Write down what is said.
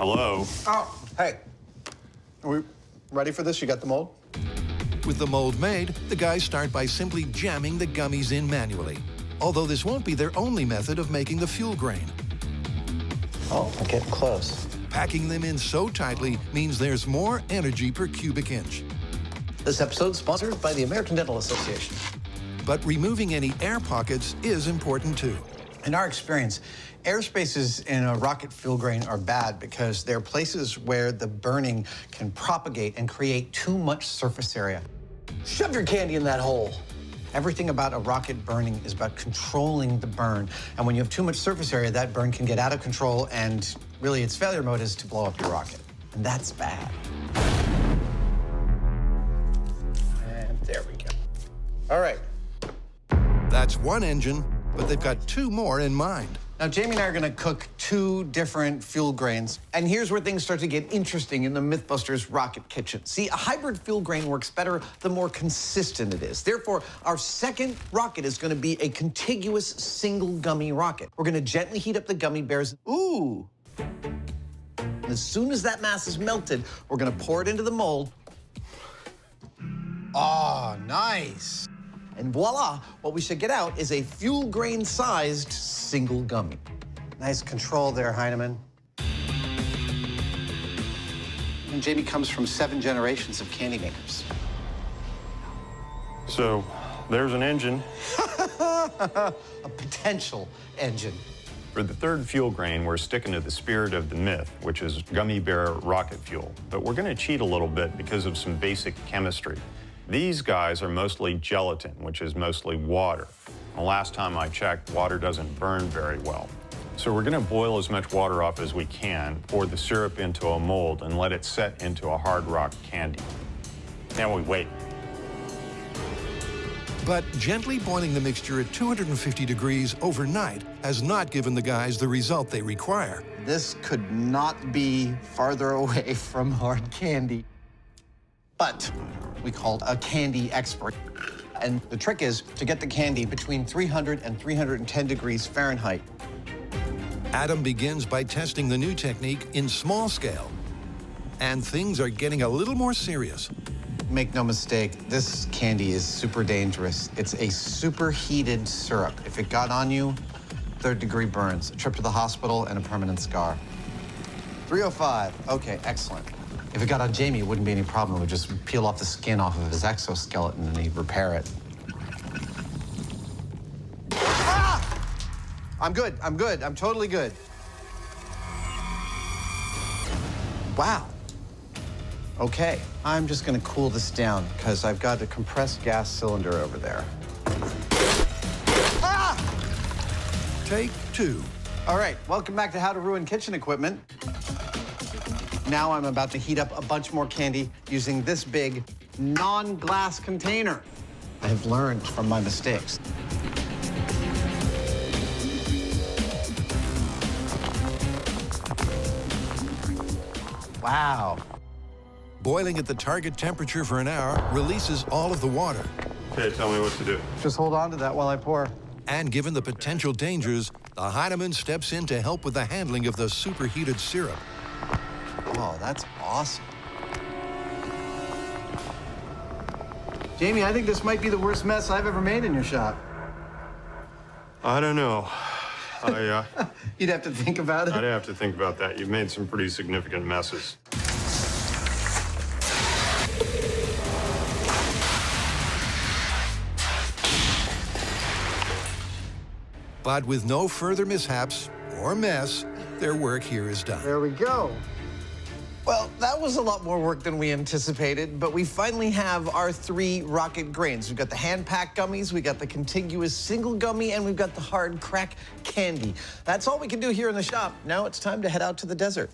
Hello? Oh, hey. Are we ready for this? You got the mold? With the mold made, the guys start by simply jamming the gummies in manually. Although this won't be their only method of making the fuel grain. Oh, I'm getting close. Packing them in so tightly means there's more energy per cubic inch. This episode is sponsored by the American Dental Association. But removing any air pockets is important too. In our experience, air spaces in a rocket fuel grain are bad because they're places where the burning can propagate and create too much surface area. Shove your candy in that hole. Everything about a rocket burning is about controlling the burn. And when you have too much surface area, that burn can get out of control, and really its failure mode is to blow up your rocket. And that's bad. And there we go. All right. That's one engine, but they've got two more in mind. Now, Jamie and I are gonna cook two different fuel grains, and here's where things start to get interesting in the Mythbusters rocket kitchen. See, a hybrid fuel grain works better the more consistent it is. Therefore, our second rocket is gonna be a contiguous single gummy rocket. We're gonna gently heat up the gummy bears. Ooh! And as soon as that mass is melted, we're gonna pour it into the mold. Oh, nice. And voila, what we should get out is a fuel grain-sized single gummy. Nice control there, Heinemann. And Jamie comes from 7 generations of candy makers. So, there's an engine. A potential engine. For the third fuel grain, we're sticking to the spirit of the myth, which is gummy bear rocket fuel. But we're gonna cheat a little bit because of some basic chemistry. These guys are mostly gelatin, which is mostly water. The last time I checked, water doesn't burn very well. So we're gonna boil as much water off as we can, pour the syrup into a mold, and let it set into a hard rock candy. Now we wait. But gently boiling the mixture at 250 degrees overnight has not given the guys the result they require. This could not be farther away from hard candy. But we called a candy expert. And the trick is to get the candy between 300 and 310 degrees Fahrenheit. Adam begins by testing the new technique in small scale. And things are getting a little more serious. Make no mistake, this candy is super dangerous. It's a superheated syrup. If it got on you, 3rd-degree burns, a trip to the hospital, and a permanent scar. 305, okay, excellent. If it got on Jamie, it wouldn't be any problem. It would just peel off the skin off of his exoskeleton and he'd repair it. Ah! I'm good, I'm totally good. Wow. Okay, I'm just gonna cool this down because I've got a compressed gas cylinder over there. Ah! Take 2. All right, welcome back to How to Ruin Kitchen Equipment. Now I'm about to heat up a bunch more candy using this big non-glass container. I have learned from my mistakes. Wow. Boiling at the target temperature for an hour releases all of the water. Okay, tell me what to do. Just hold on to that while I pour. And given the potential dangers, the Heinemann steps in to help with the handling of the superheated syrup. Oh, that's awesome. Jamie, I think this might be the worst mess I've ever made in your shop. I don't know. You'd have to think about it. I'd have to think about that. You've made some pretty significant messes. But with no further mishaps or mess, their work here is done. There we go. Well, that was a lot more work than we anticipated, but we finally have our 3 rocket grains. We've got the hand-packed gummies, we got the contiguous single gummy, and we've got the hard crack candy. That's all we can do here in the shop. Now it's time to head out to the desert.